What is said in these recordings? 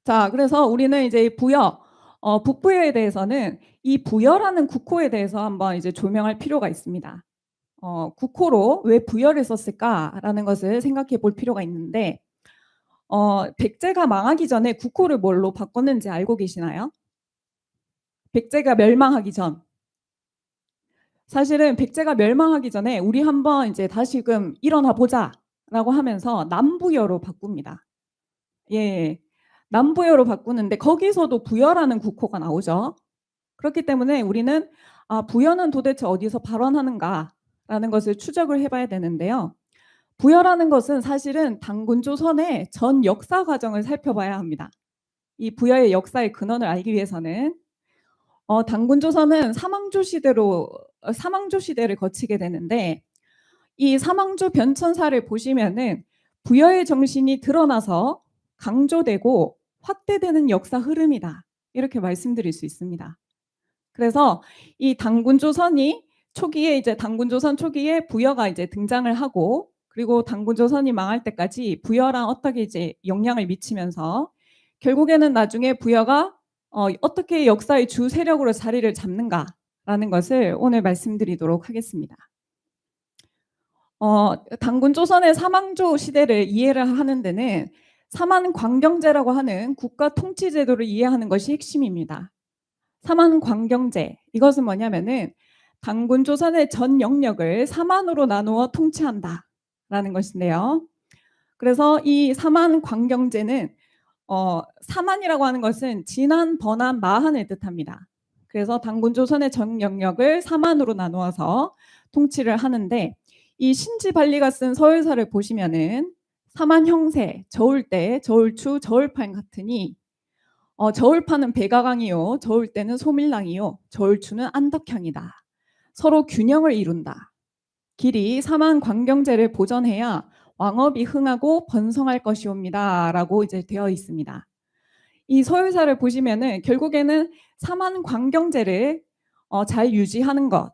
자, 그래서 우리는 이제 부여, 북부여에 대해서는 이 부여라는 국호에 대해서 한번 이제 조명할 필요가 있습니다. 국호로 왜 부여를 썼을까라는 것을 생각해 볼 필요가 있는데, 백제가 망하기 전에 국호를 뭘로 바꿨는지 알고 계시나요? 백제가 멸망하기 전. 사실은 백제가 멸망하기 전에 우리 한번 이제 다시금 일어나 보자라고 하면서 남부여로 바꿉니다. 예. 남부여로 바꾸는데 거기서도 부여라는 국호가 나오죠. 그렇기 때문에 우리는 부여는 도대체 어디서 발원하는가라는 것을 추적을 해봐야 되는데요. 부여라는 것은 사실은 단군조선의 전 역사 과정을 살펴봐야 합니다. 이 부여의 역사의 근원을 알기 위해서는 단군조선은 사망조 시대를 거치게 되는데, 이 사망조 변천사를 보시면은 부여의 정신이 드러나서 강조되고 확대되는 역사 흐름이다, 이렇게 말씀드릴 수 있습니다. 그래서 이 단군조선 초기에 부여가 이제 등장을 하고, 그리고 단군조선이 망할 때까지 부여랑 어떻게 이제 영향을 미치면서 결국에는 나중에 부여가 어떻게 역사의 주 세력으로 자리를 잡는가라는 것을 오늘 말씀드리도록 하겠습니다. 단군조선의 사망조 시대를 이해를 하는 데는 사만광경제라고 하는 국가 통치 제도를 이해하는 것이 핵심입니다. 사만광경제, 이것은 뭐냐면은 단군조선의 전 영역을 사만으로 나누어 통치한다라는 것인데요. 그래서 이 사만광경제는 사만이라고 하는 것은 진한, 번한, 마한을 뜻합니다. 그래서 단군조선의 전 영역을 사만으로 나누어서 통치를 하는데, 이 신지발리가 쓴 서열사를 보시면은 사만형세, 저울대, 저울추, 저울판 같으니 저울판은 백아강이요, 저울대는 소밀랑이요, 저울추는 안덕향이다. 서로 균형을 이룬다. 길이 사만광경제를 보전해야 왕업이 흥하고 번성할 것이옵니다, 라고 이제 되어 있습니다. 이 서유사를 보시면은 결국에는 사만광경제를 잘 유지하는 것,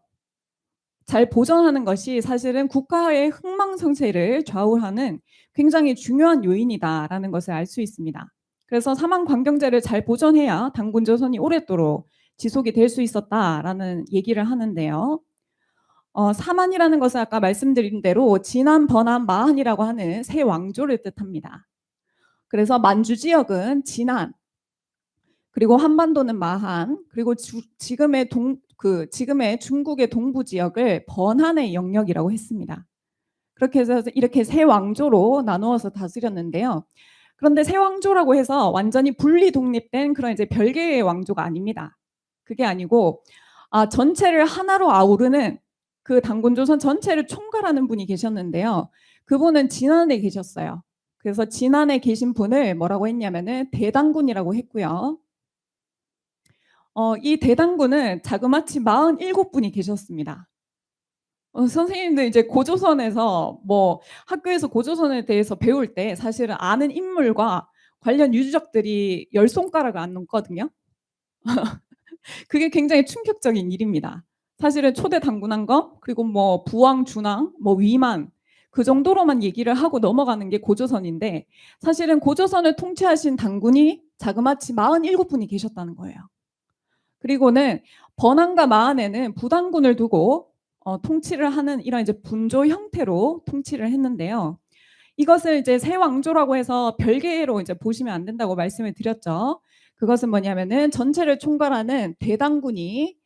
잘 보존하는 것이 사실은 국가의 흥망성쇠를 좌우하는 굉장히 중요한 요인이다라는 것을 알 수 있습니다. 그래서 사만광경제를 잘 보존해야 단군조선이 오랫도록 지속이 될 수 있었다라는 얘기를 하는데요. 사만이라는 것은 아까 말씀드린 대로 진한, 번한, 마한이라고 하는 세 왕조를 뜻합니다. 그래서 만주 지역은 진한, 그리고 한반도는 마한, 그리고 지금의 중국의 동부 지역을 번한의 영역이라고 했습니다. 그렇게 해서 이렇게 세 왕조로 나누어서 다스렸는데요. 그런데 세 왕조라고 해서 완전히 분리 독립된 그런 이제 별개의 왕조가 아닙니다. 그게 아니고 전체를 하나로 아우르는, 그 단군조선 전체를 총괄하는 분이 계셨는데요. 그분은 진안에 계셨어요. 그래서 진안에 계신 분을 뭐라고 했냐면은 대당군이라고 했고요. 이 대당군은 자그마치 47분이 계셨습니다. 선생님들 이제 고조선에서 뭐 학교에서 고조선에 대해서 배울 때 사실은 아는 인물과 관련 유적들이 10손가락을 안 넘거든요. 그게 굉장히 충격적인 일입니다. 사실은 초대 당군왕검, 그리고 뭐 부왕, 준왕, 뭐 위만, 그 정도로만 얘기를 하고 넘어가는 게 고조선인데, 사실은 고조선을 통치하신 당군이 자그마치 47분이 계셨다는 거예요. 그리고는 번안과 마안에는 부당군을 두고 통치를 하는 이런 이제 분조 형태로 통치를 했는데요. 이것을 이제 세 왕조라고 해서 별개로 이제 보시면 안 된다고 말씀을 드렸죠. 그것은 뭐냐면은 전체를 총괄하는 대당군이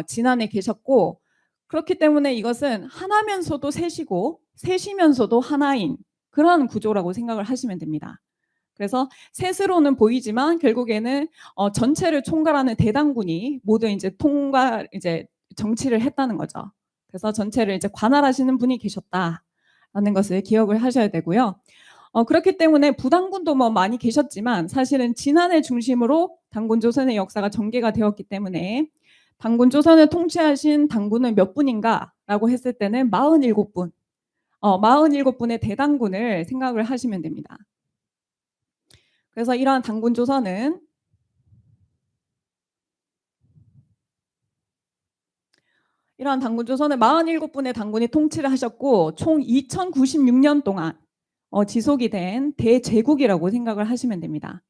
진안에 계셨고, 그렇기 때문에 이것은 하나면서도 셋이고 셋이면서도 하나인 그런 구조라고 생각을 하시면 됩니다. 그래서 셋으로는 보이지만 결국에는 전체를 총괄하는 대당군이 모두 이제 정치를 했다는 거죠. 그래서 전체를 이제 관할하시는 분이 계셨다라는 것을 기억을 하셔야 되고요. 그렇기 때문에 부당군도 뭐 많이 계셨지만 사실은 진안을 중심으로 단군조선의 역사가 전개가 되었기 때문에 단군조선을 통치하신 당군은 몇 분인가라고 했을 때는 47분, 47분의 대당군을 생각을 하시면 됩니다. 그래서 이러한 단군조선은 이러한 단군조선을 47분의 당군이 통치를 하셨고, 총 2096년 동안 지속이 된 대제국이라고 생각을 하시면 됩니다.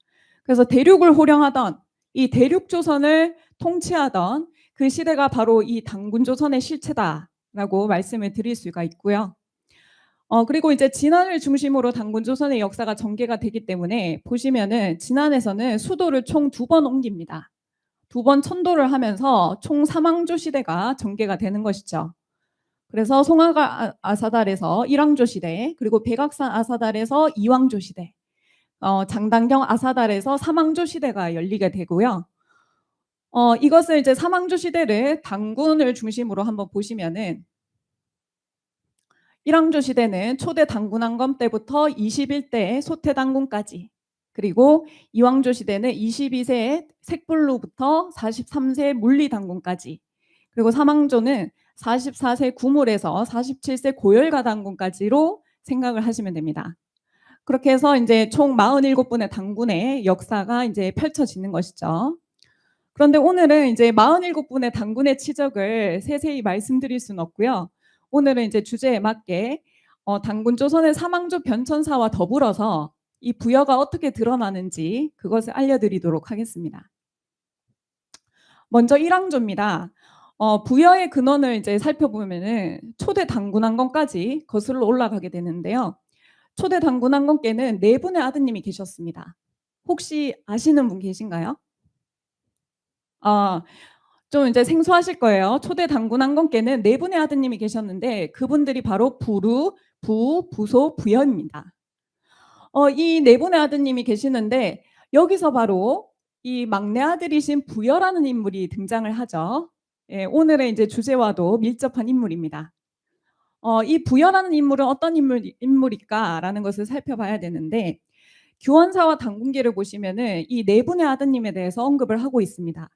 그래서 대륙을 호령하던 이 대륙 조선을 통치하던 그 시대가 바로 이 단군 조선의 실체다라고 말씀을 드릴 수가 있고요. 그리고 이제 진안을 중심으로 단군 조선의 역사가 전개가 되기 때문에 보시면은 진안에서는 수도를 총 2번 옮깁니다. 2번 천도를 하면서 총 삼왕조 시대가 전개가 되는 것이죠. 그래서 송화가 아사달에서 1왕조 시대, 그리고 백악산 아사달에서 2왕조 시대, 장단경 아사달에서 3왕조 시대가 열리게 되고요. 이것을 이제 3왕조 시대를 단군을 중심으로 한번 보시면은 1왕조 시대는 초대 단군왕검 때부터 21대 소태단군까지, 그리고 2왕조 시대는 22세 색불로부터 43세 물리단군까지, 그리고 3왕조는 44세 구물에서 47세 고열가단군까지로 생각을 하시면 됩니다. 그렇게 해서 이제 총 47분의 단군의 역사가 이제 펼쳐지는 것이죠. 그런데 오늘은 이제 47분의 단군의 치적을 세세히 말씀드릴 수는 없고요. 오늘은 이제 주제에 맞게 단군 조선의 삼왕조 변천사와 더불어서 이 부여가 어떻게 드러나는지 그것을 알려드리도록 하겠습니다. 먼저 1왕조입니다. 부여의 근원을 이제 살펴보면은 초대 단군왕건까지 거슬러 올라가게 되는데요. 초대 단군왕건께는 4분의 아드님이 계셨습니다. 혹시 아시는 분 계신가요? 좀 이제 생소하실 거예요. 초대 단군왕건께는 4분의 아드님이 계셨는데 그분들이 바로 부루, 부, 부소, 부여입니다. 이 4분의 아드님이 계시는데 여기서 바로 이 막내 아들이신 부여라는 인물이 등장을 하죠. 예, 오늘의 이제 주제와도 밀접한 인물입니다. 이 부여라는 인물은 어떤 인물일까라는 것을 살펴봐야 되는데 규원사와 단군기를 보시면은 이 4분의 아드님에 대해서 언급을 하고 있습니다.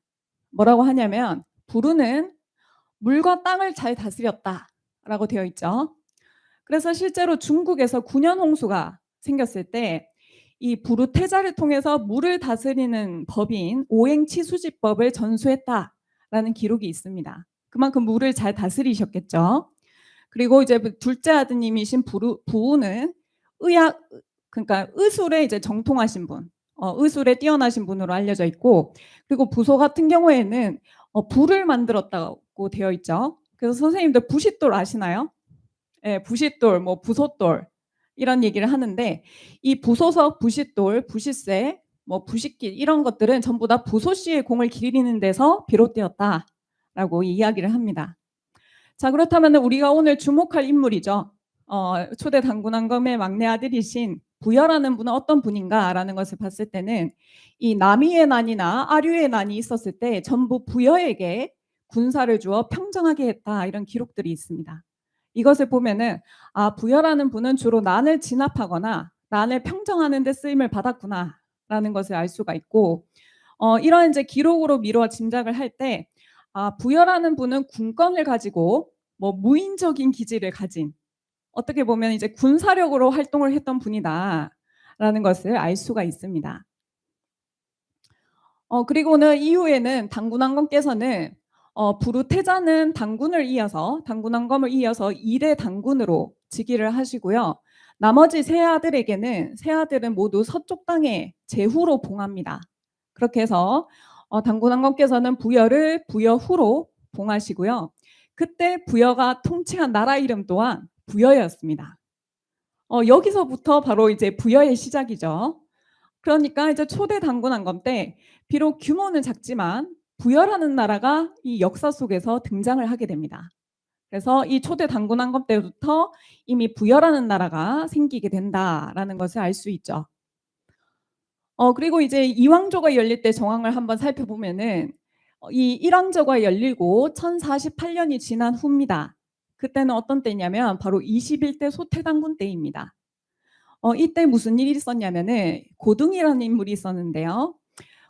뭐라고 하냐면 부루는 물과 땅을 잘 다스렸다라고 되어 있죠. 그래서 실제로 중국에서 9년 홍수가 생겼을 때 이 부루 태자를 통해서 물을 다스리는 법인 오행치수지법을 전수했다라는 기록이 있습니다. 그만큼 물을 잘 다스리셨겠죠. 그리고 이제 둘째 아드님이신 부우는 의학, 그러니까 의술에 이제 정통하신 분, 의술에 뛰어나신 분으로 알려져 있고, 그리고 부소 같은 경우에는 불을 만들었다고 되어 있죠. 그래서 선생님들 부싯돌 아시나요? 예, 부싯돌, 뭐 부소돌 이런 얘기를 하는데 이 부소석, 부싯돌, 부싯쇠, 뭐 부싯길 이런 것들은 전부 다 부소씨의 공을 기리는 데서 비롯되었다라고 이야기를 합니다. 자, 그렇다면 우리가 오늘 주목할 인물이죠. 초대 단군왕검의 막내 아들이신 부여라는 분은 어떤 분인가라는 것을 봤을 때는 이 남이의 난이나 아류의 난이 있었을 때 전부 부여에게 군사를 주어 평정하게 했다, 이런 기록들이 있습니다. 이것을 보면은 부여라는 분은 주로 난을 진압하거나 난을 평정하는 데 쓰임을 받았구나라는 것을 알 수가 있고, 이런 이제 기록으로 미루어 짐작을 할 때 부여라는 분은 군권을 가지고 뭐 무인적인 기질을 가진, 어떻게 보면 이제 군사력으로 활동을 했던 분이다라는 것을 알 수가 있습니다. 그리고는 이후에는 단군왕건께서는 부루태자는 단군왕검을 이어서 2대 단군으로 즉위를 하시고요. 나머지 세 아들은 모두 서쪽 땅에 제후로 봉합니다. 그렇게 해서 단군왕건께서는 부여를 부여후로 봉하시고요. 그때 부여가 통치한 나라 이름 또한 부여였습니다. 여기서부터 바로 이제 부여의 시작이죠. 그러니까 이제 초대 단군왕건 때 비록 규모는 작지만 부여라는 나라가 이 역사 속에서 등장을 하게 됩니다. 그래서 이 초대 단군왕건 때부터 이미 부여라는 나라가 생기게 된다라는 것을 알 수 있죠. 그리고 이제 이왕조가 열릴 때 정황을 한번 살펴보면은 이 일왕조가 열리고 1048년이 지난 후입니다. 그때는 어떤 때냐면 바로 21대 소태단군 때입니다. 이때 무슨 일이 있었냐면은 고등이라는 인물이 있었는데요.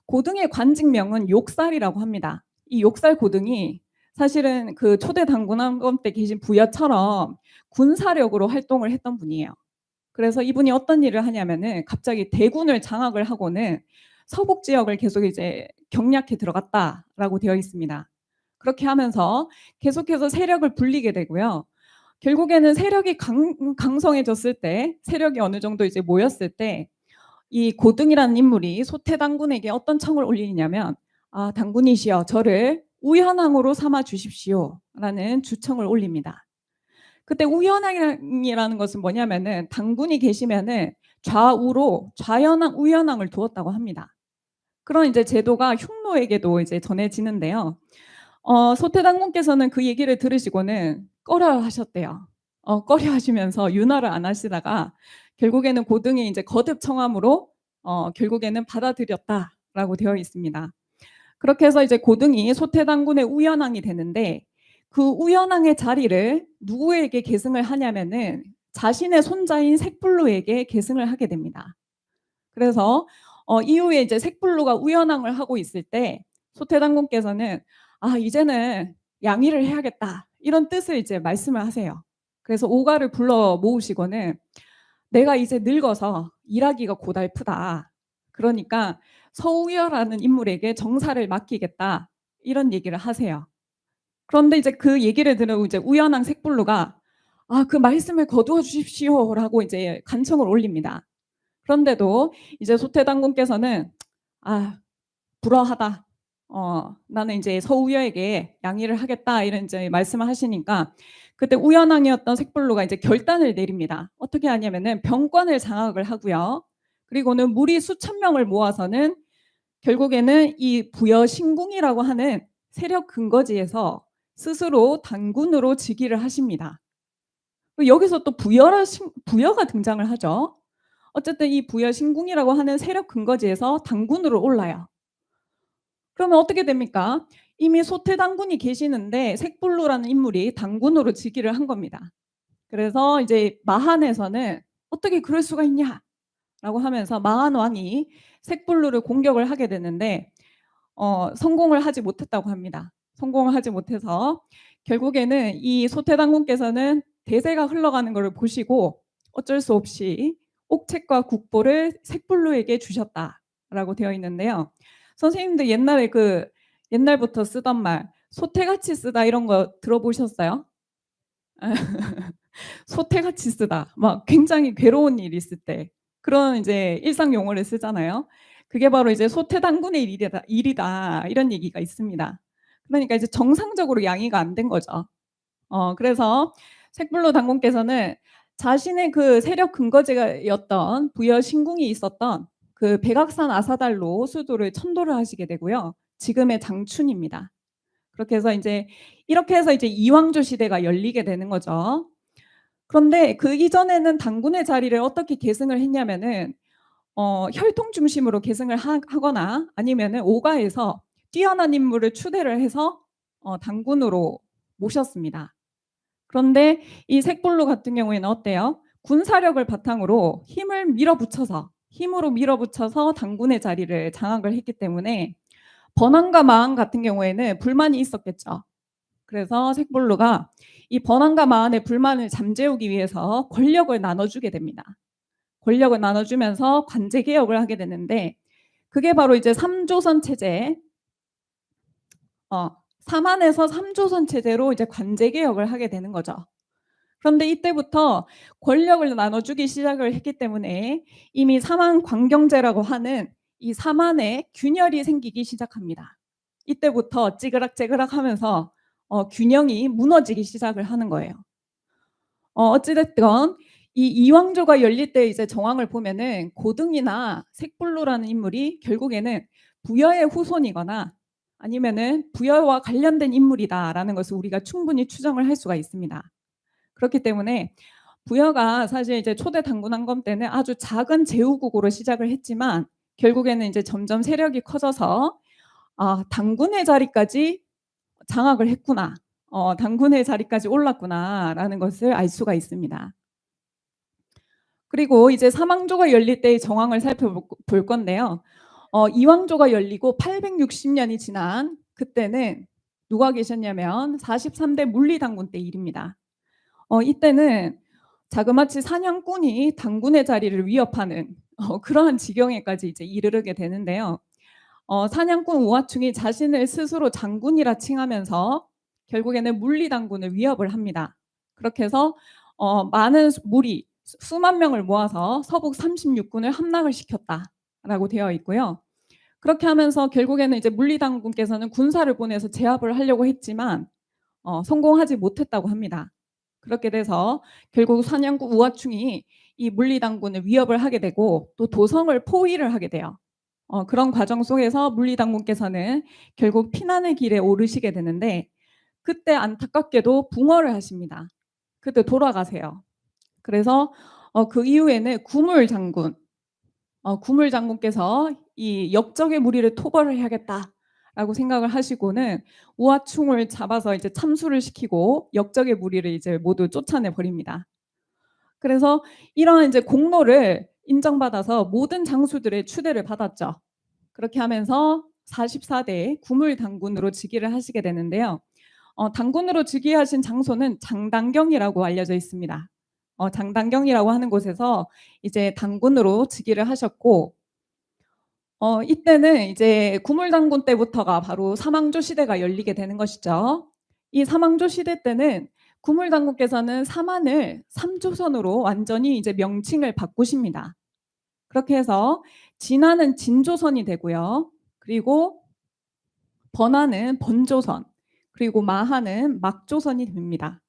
고등의 관직명은 욕살이라고 합니다. 이 욕살 고등이 사실은 그 초대 단군왕건 때 계신 부여처럼 군사력으로 활동을 했던 분이에요. 그래서 이분이 어떤 일을 하냐면은 갑자기 대군을 장악을 하고는 서북 지역을 계속 이제 경략해 들어갔다라고 되어 있습니다. 그렇게 하면서 계속해서 세력을 불리게 되고요. 결국에는 세력이 강성해졌을 때, 세력이 어느 정도 이제 모였을 때 이 고등이라는 인물이 소태당군에게 어떤 청을 올리냐면 "아 당군이시여 저를 우현왕으로 삼아 주십시오."라는 주청을 올립니다. 그때 우현왕이라는 것은 뭐냐면은 당군이 계시면은 좌우로 좌현왕, 우현왕을 두었다고 합니다. 그런 이제 제도가 흉노에게도 이제 전해지는데요. 소태당군께서는 그 얘기를 들으시고는 꺼려하셨대요. 꺼려하시면서 윤활을 안 하시다가 결국에는 고등이 이제 거듭 청함으로 결국에는 받아들였다라고 되어 있습니다. 그렇게 해서 이제 고등이 소태당군의 우현왕이 되는데 그 우현왕의 자리를 누구에게 계승을 하냐면은 자신의 손자인 색불로에게 계승을 하게 됩니다. 그래서 이후에 이제 색불로가 우현왕을 하고 있을 때 소태당군께서는 '아 이제는 양의를 해야겠다.' 이런 뜻을 이제 말씀을 하세요. 그래서 오가를 불러 모으시고는 "내가 이제 늙어서 일하기가 고달프다. 그러니까 서우여라는 인물에게 정사를 맡기겠다." 이런 얘기를 하세요. 그런데 이제 그 얘기를 들은 이제 우현왕 색불로가 "아 그 말씀을 거두어 주십시오."라고 이제 간청을 올립니다. 그런데도 이제 소태당군께서는 "아 불허하다. 나는 이제 서우여에게 양의를 하겠다." 이런 이제 말씀을 하시니까 그때 우현왕이었던 색불로가 이제 결단을 내립니다. 어떻게 하냐면은 병권을 장악을 하고요. 그리고는 무리 수천 명을 모아서는 결국에는 이 부여신궁이라고 하는 세력 근거지에서 스스로 단군으로 즉위를 하십니다. 여기서 또 부여가 등장을 하죠. 어쨌든 이 부여신궁이라고 하는 세력 근거지에서 단군으로 올라요. 그러면 어떻게 됩니까? 이미 소태당군이 계시는데 색불로라는 인물이 당군으로 즉위를 한 겁니다. 그래서 이제 마한에서는 "어떻게 그럴 수가 있냐?"라고 하면서 마한 왕이 색불로를 공격을 하게 되는데 성공을 하지 못했다고 합니다. 성공을 하지 못해서 결국에는 이 소태당군께서는 대세가 흘러가는 것을 보시고 어쩔 수 없이 옥책과 국보를 색불로에게 주셨다라고 되어 있는데요. 선생님들 옛날에 옛날부터 쓰던 말 "소태같이 쓰다." 이런 거 들어보셨어요? "소태같이 쓰다." 막 굉장히 괴로운 일이 있을 때 그런 이제 일상 용어를 쓰잖아요. 그게 바로 이제 "소태당군의 일이다." 이런 얘기가 있습니다. 그러니까 이제 정상적으로 양의가 안 된 거죠. 그래서 색불로 당군께서는 자신의 그 세력 근거지가 였던 부여신궁이 있었던 그 백악산 아사달로 수도를 천도를 하시게 되고요. 지금의 장춘입니다. 그렇게 해서 인제 이렇게 해서 이제 이왕조 시대가 열리게 되는 거죠. 그런데 그 이전에는 당군의 자리를 어떻게 계승을 했냐면은 혈통 중심으로 계승을 하거나 아니면은 오가에서 뛰어난 인물을 추대를 해서 당군으로 모셨습니다. 그런데 이 색불로 같은 경우에는 어때요? 군사력을 바탕으로 힘으로 밀어붙여서 당군의 자리를 장악을 했기 때문에 번항과 마항 같은 경우에는 불만이 있었겠죠. 그래서 색불로가 이 번항과 마항의 불만을 잠재우기 위해서 권력을 나눠주게 됩니다. 권력을 나눠주면서 관제 개혁을 하게 되는데 그게 바로 이제 3조선 체제 삼한에서 3조선 체제로 이제 관제 개혁을 하게 되는 거죠. 그런데 이때부터 권력을 나눠주기 시작을 했기 때문에 이미 삼한 관경제라고 하는 이 삼한에 균열이 생기기 시작합니다. 이때부터 찌그락찌그락하면서 균형이 무너지기 시작을 하는 거예요. 어찌 됐건 이 이왕조가 열릴 때 이제 정황을 보면은 고등이나 색불로라는 인물이 결국에는 부여의 후손이거나 아니면은 부여와 관련된 인물이다라는 것을 우리가 충분히 추정을 할 수가 있습니다. 그렇기 때문에 부여가 사실 이제 초대 당군왕검 때는 아주 작은 제후국으로 시작을 했지만 결국에는 이제 점점 세력이 커져서 '아 당군의 자리까지 장악을 했구나. 당군의 자리까지 올랐구나.'라는 것을 알 수가 있습니다. 그리고 이제 삼왕조가 열릴 때의 정황을 살펴볼 건데요. 이왕조가 열리고 860년이 지난 그때는 누가 계셨냐면 43대 물리당군 때 일입니다. 이때는 자그마치 사냥꾼이 당군의 자리를 위협하는 그러한 지경에까지 이제 이르르게 되는데요. 사냥꾼 우화충이 자신을 스스로 장군이라 칭하면서 결국에는 물리당군을 위협을 합니다. 그렇게 해서 많은 무리 수만 명을 모아서 서북 36군을 함락을 시켰다라고 되어 있고요. 그렇게 하면서 결국에는 이제 물리당군께서는 군사를 보내서 제압을 하려고 했지만 성공하지 못했다고 합니다. 그렇게 돼서 결국 사냥구 우화충이 이 물리당군을 위협을 하게 되고 또 도성을 포위를 하게 돼요. 그런 과정 속에서 물리당군께서는 결국 피난의 길에 오르시게 되는데 그때 안타깝게도 붕어를 하십니다. 그때 돌아가세요. 그래서 그 이후에는 구물 장군께서 이 역적의 무리를 토벌을 해야겠다라고 생각을 하시고는 우화충을 잡아서 이제 참수를 시키고 역적의 무리를 이제 모두 쫓아내 버립니다. 그래서 이러한 이제 공로를 인정받아서 모든 장수들의 추대를 받았죠. 그렇게 하면서 44대 구물 당군으로 즉위를 하시게 되는데요. 당군으로 즉위하신 장소는 장당경이라고 알려져 있습니다. 장당경이라고 하는 곳에서 이제 당군으로 즉위를 하셨고, 이때는 이제 구물당군 때부터가 바로 사망조 시대가 열리게 되는 것이죠. 이 사망조 시대 때는 구물당군께서는 사만을 삼조선으로 완전히 이제 명칭을 바꾸십니다. 그렇게 해서 진화는 진조선이 되고요. 그리고 번화는 번조선, 그리고 마하는 막조선이 됩니다.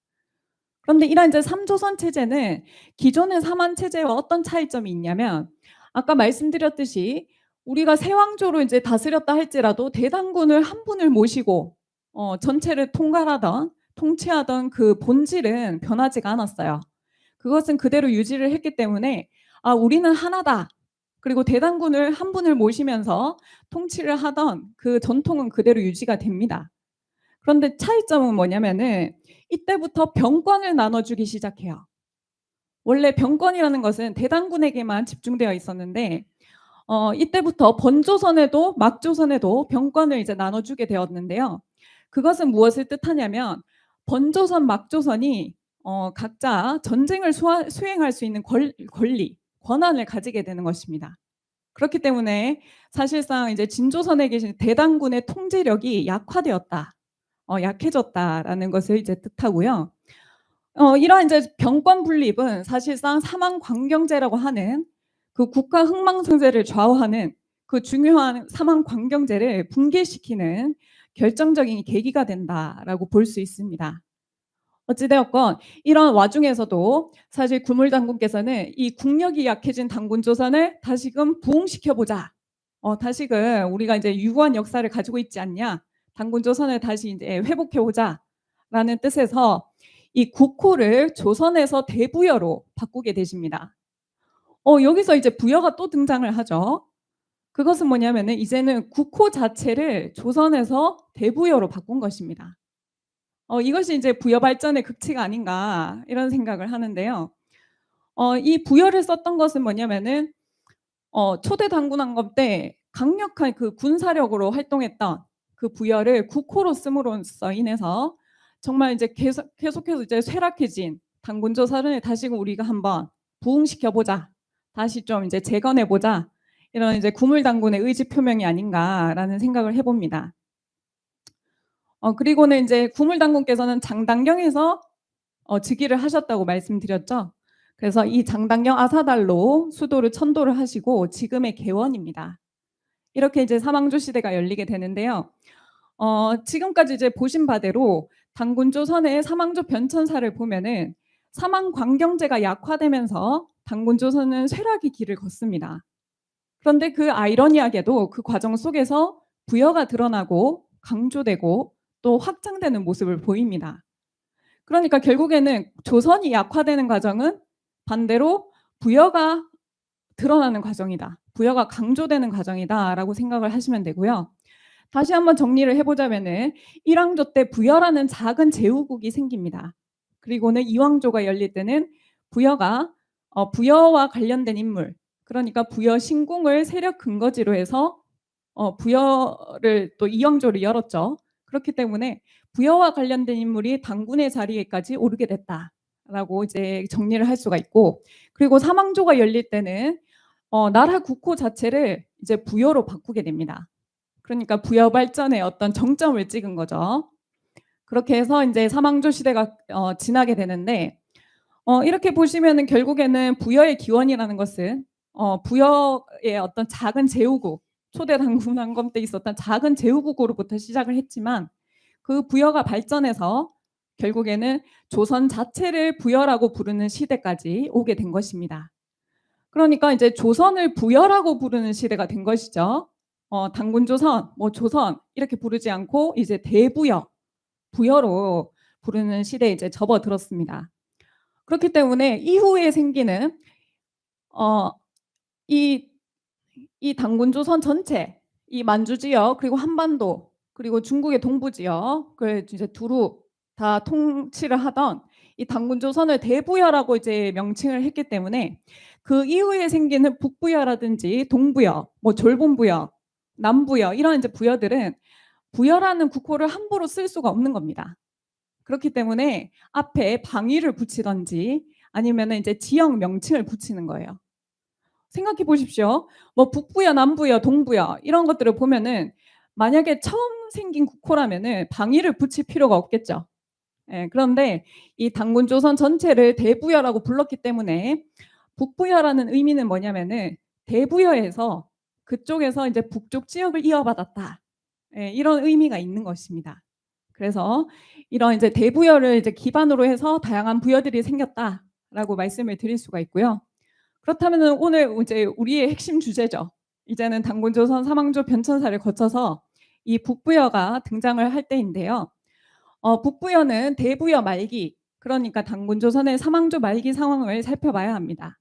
그런데 이런 이제 3조선 체제는 기존의 사만 체제와 어떤 차이점이 있냐면 아까 말씀드렸듯이 우리가 세왕조로 이제 다스렸다 할지라도 대당군을 한 분을 모시고 전체를 통치하던 그 본질은 변하지가 않았어요. 그것은 그대로 유지를 했기 때문에 우리는 하나다. 그리고 대당군을 한 분을 모시면서 통치를 하던 그 전통은 그대로 유지가 됩니다. 그런데 차이점은 뭐냐면은 이때부터 병권을 나눠주기 시작해요. 원래 병권이라는 것은 대당군에게만 집중되어 있었는데 이때부터 번조선에도 막조선에도 병권을 이제 나눠주게 되었는데요. 그것은 무엇을 뜻하냐면 번조선, 막조선이 각자 전쟁을 수행할 수 있는 권한을 가지게 되는 것입니다. 그렇기 때문에 사실상 이제 진조선에 계신 대당군의 통제력이 약해졌다라는 것을 이제 뜻하고요. 이러한 이제 병권 분립은 사실상 사망관경제라고 하는 그 국가 흥망성쇠를 좌우하는 그 중요한 사망관경제를 붕괴시키는 결정적인 계기가 된다라고 볼 수 있습니다. 어찌되었건 이런 와중에서도 사실 구물당군께서는 이 국력이 약해진 당군조선을 다시금 부흥시켜보자. 다시금 우리가 이제 유구한 역사를 가지고 있지 않냐. 당군조선을 다시 이제 회복해보자라는 뜻에서 이 국호를 조선에서 대부여로 바꾸게 되십니다. 여기서 이제 부여가 또 등장을 하죠. 그것은 뭐냐면은 이제는 국호 자체를 조선에서 대부여로 바꾼 것입니다. 이것이 이제 부여 발전의 극치가 아닌가 이런 생각을 하는데요. 이 부여를 썼던 것은 뭐냐면은 초대 당군왕건 때 강력한 그 군사력으로 활동했던 그 부여를 국호로 씀으로써 인해서 정말 이제 계속해서 이제 쇠락해진 당군조선을 다시금 우리가 한번 부흥시켜보자, 다시 좀 이제 재건해보자, 이런 이제 구물당군의 의지 표명이 아닌가라는 생각을 해봅니다. 그리고는 이제 구물당군께서는 장당경에서 즉위를 하셨다고 말씀드렸죠. 그래서 이 장당경 아사달로 수도를 천도를 하시고 지금의 개원입니다. 이렇게 이제 사망조 시대가 열리게 되는데요. 지금까지 이제 보신 바대로 당군조선의 사망조 변천사를 보면은 사망관경제가 약화되면서 당군조선은 쇠락의 길을 걷습니다. 그런데 그 아이러니하게도 그 과정 속에서 부여가 드러나고 강조되고 또 확장되는 모습을 보입니다. 그러니까 결국에는 조선이 약화되는 과정은 반대로 부여가 드러나는 과정이다. 부여가 강조되는 과정이다라고 생각을 하시면 되고요. 다시 한번 정리를 해보자면은 1왕조 때 부여라는 작은 제후국이 생깁니다. 그리고는 2왕조가 열릴 때는 부여와 관련된 인물, 그러니까 부여 신궁을 세력 근거지로 해서 부여를 또 2왕조를 열었죠. 그렇기 때문에 부여와 관련된 인물이 당군의 자리에까지 오르게 됐다라고 이제 정리를 할 수가 있고, 그리고 3왕조가 열릴 때는 나라 국호 자체를 이제 부여로 바꾸게 됩니다. 그러니까 부여 발전의 어떤 정점을 찍은 거죠. 그렇게 해서 이제 3왕조 시대가 지나게 되는데 이렇게 보시면은 결국에는 부여의 기원이라는 것은 부여의 어떤 작은 제후국, 초대 당군왕건 때 있었던 작은 제후국으로부터 시작을 했지만 그 부여가 발전해서 결국에는 조선 자체를 부여라고 부르는 시대까지 오게 된 것입니다. 그러니까 이제 조선을 부여라고 부르는 시대가 된 것이죠. 당군조선, 뭐 조선 이렇게 부르지 않고 이제 대부여, 부여로 부르는 시대에 이제 접어들었습니다. 그렇기 때문에 이후에 생기는 어, 이, 이 당군조선 전체, 이 만주 지역 그리고 한반도 그리고 중국의 동부 지역을 이제 두루 다 통치를 하던 이 당군조선을 대부여라고 이제 명칭을 했기 때문에 그 이후에 생기는 북부여라든지 동부여, 뭐 졸본부여, 남부여 이런 이제 부여들은 부여라는 국호를 함부로 쓸 수가 없는 겁니다. 그렇기 때문에 앞에 방위를 붙이던지 아니면 이제 지역 명칭을 붙이는 거예요. 생각해 보십시오. 뭐 북부여, 남부여, 동부여 이런 것들을 보면은 만약에 처음 생긴 국호라면은 방위를 붙일 필요가 없겠죠. 예, 그런데 이 당군조선 전체를 대부여라고 불렀기 때문에 북부여라는 의미는 뭐냐면은 대부여에서 그쪽에서 이제 북쪽 지역을 이어받았다. 예, 이런 의미가 있는 것입니다. 그래서 이런 이제 대부여를 이제 기반으로 해서 다양한 부여들이 생겼다라고 말씀을 드릴 수가 있고요. 그렇다면 오늘 이제 우리의 핵심 주제죠. 이제는 당군조선 사망조 변천사를 거쳐서 이 북부여가 등장을 할 때인데요. 북부여는 대부여 말기, 그러니까 당군조선의 사망조 말기 상황을 살펴봐야 합니다.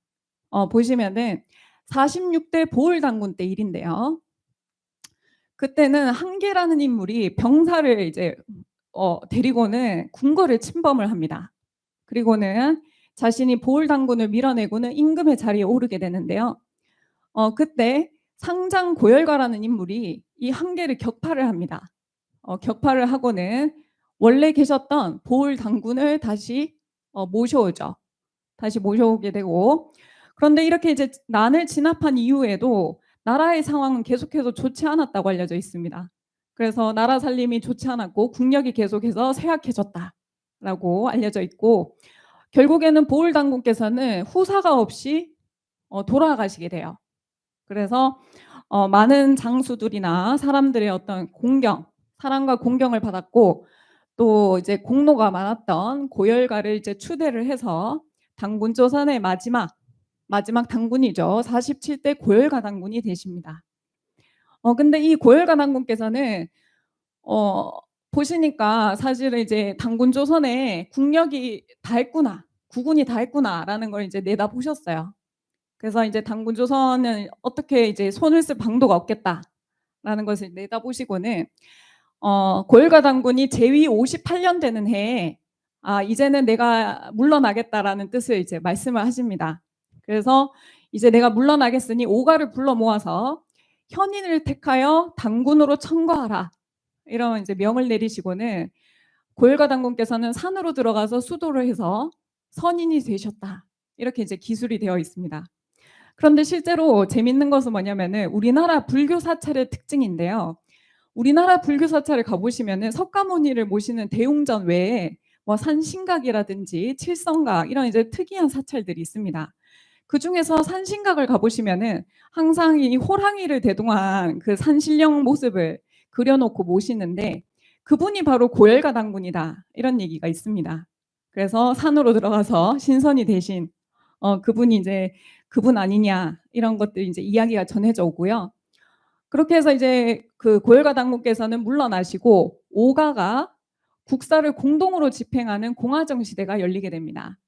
보시면은 46대 보울당군 때 일인데요. 그때는 한계라는 인물이 병사를 이제 데리고는 궁궐을 침범을 합니다. 그리고는 자신이 보울당군을 밀어내고는 임금의 자리에 오르게 되는데요. 그때 상장 고열가라는 인물이 이 한계를 격파를 합니다. 격파를 하고는 원래 계셨던 보울당군을 다시 모셔오죠. 다시 모셔오게 되고, 그런데 이렇게 이제 난을 진압한 이후에도 나라의 상황은 계속해서 좋지 않았다고 알려져 있습니다. 그래서 나라 살림이 좋지 않았고 국력이 계속해서 쇠약해졌다라고 알려져 있고, 결국에는 보울당군께서는 후사가 없이 돌아가시게 돼요. 그래서 많은 장수들이나 사람들의 어떤 공경, 사랑과 공경을 받았고, 또 이제 공로가 많았던 고열가를 이제 추대를 해서 당군조선의 마지막 당군이죠. 47대 고열가 당군이 되십니다. 근데 이 고열가 당군께서는 어, 보시니까 사실은 이제 당군조선에 국력이 다 했구나, 국운이 다 했구나라는 걸 이제 내다 보셨어요. 그래서 이제 당군조선은 어떻게 이제 손을 쓸 방도가 없겠다라는 것을 내다 보시고는 고열가 당군이 제위 58년 되는 해에 이제는 내가 물러나겠다라는 뜻을 이제 말씀을 하십니다. 그래서 이제 내가 물러나겠으니 오가를 불러 모아서 현인을 택하여 당군으로 청거하라, 이런 이제 명을 내리시고는 고열가 당군께서는 산으로 들어가서 수도를 해서 선인이 되셨다, 이렇게 이제 기술이 되어 있습니다. 그런데 실제로 재밌는 것은 뭐냐면은 우리나라 불교 사찰의 특징인데요. 우리나라 불교 사찰을 가보시면은 석가모니를 모시는 대웅전 외에 뭐 산신각이라든지 칠성각 이런 이제 특이한 사찰들이 있습니다. 그 중에서 산신각을 가보시면은 항상 이 호랑이를 대동한 그 산신령 모습을 그려놓고 모시는데 그분이 바로 고열가 당군이다, 이런 얘기가 있습니다. 그래서 산으로 들어가서 신선이 대신 그분이 이제 그분 아니냐, 이런 것들이 이제 이야기가 전해져 오고요. 그렇게 해서 이제 그 고열가 당군께서는 물러나시고 오가가 국사를 공동으로 집행하는 공화정 시대가 열리게 됩니다.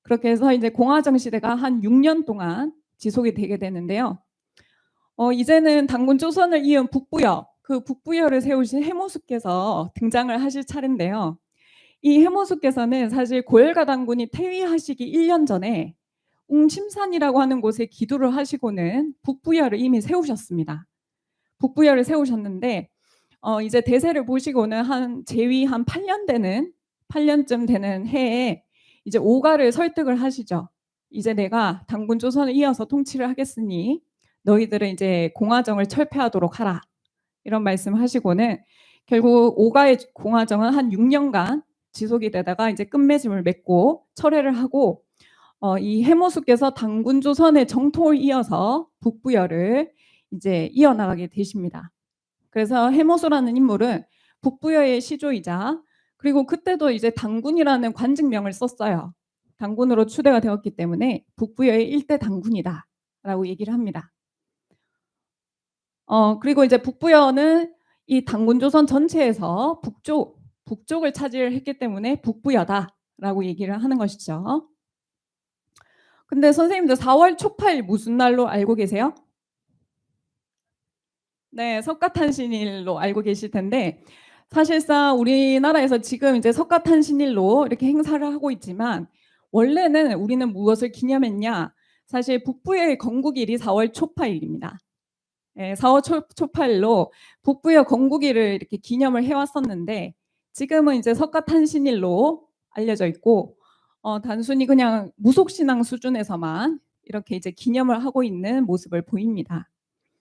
그렇게 해서 이제 공화정 시대가 한 6년 동안 지속이 되게 되는데요. 이제는 당군 조선을 이은 북부여, 그 북부여를 세우신 해모수께서 등장을 하실 차례인데요. 이 해모수께서는 사실 고열가 당군이 퇴위하시기 1년 전에 웅심산이라고 하는 곳에 기도를 하시고는 북부여를 이미 세우셨습니다. 북부여를 세우셨는데 이제 대세를 보시고는 한 제위 한 8년쯤 되는 해에 이제 오가를 설득을 하시죠. 이제 내가 당군 조선을 이어서 통치를 하겠으니 너희들은 이제 공화정을 철폐하도록 하라, 이런 말씀을 하시고는 결국 오가의 공화정은 한 6년간 지속이 되다가 이제 끝맺음을 맺고 철회를 하고, 이 해모수께서 당군조선의 정통을 이어서 북부여를 이제 이어나가게 되십니다. 그래서 해모수라는 인물은 북부여의 시조이자, 그리고 그때도 이제 당군이라는 관직명을 썼어요. 당군으로 추대가 되었기 때문에 북부여의 일대 당군이다라고 얘기를 합니다. 그리고 이제 북부여는 이 당군조선 전체에서 북쪽을 차지했기 때문에 북부여다라고 얘기를 하는 것이죠. 근데 선생님들 4월 초파일 무슨 날로 알고 계세요? 네, 석가탄신일로 알고 계실 텐데, 사실상 우리나라에서 지금 이제 석가탄신일로 이렇게 행사를 하고 있지만, 원래는 우리는 무엇을 기념했냐? 사실 북부의 건국일이 4월 초파일입니다. 예, 4월 초파일로 북부의 건국일을 이렇게 기념을 해왔었는데, 지금은 이제 석가탄신일로 알려져 있고, 단순히 그냥 무속신앙 수준에서만 이렇게 이제 기념을 하고 있는 모습을 보입니다.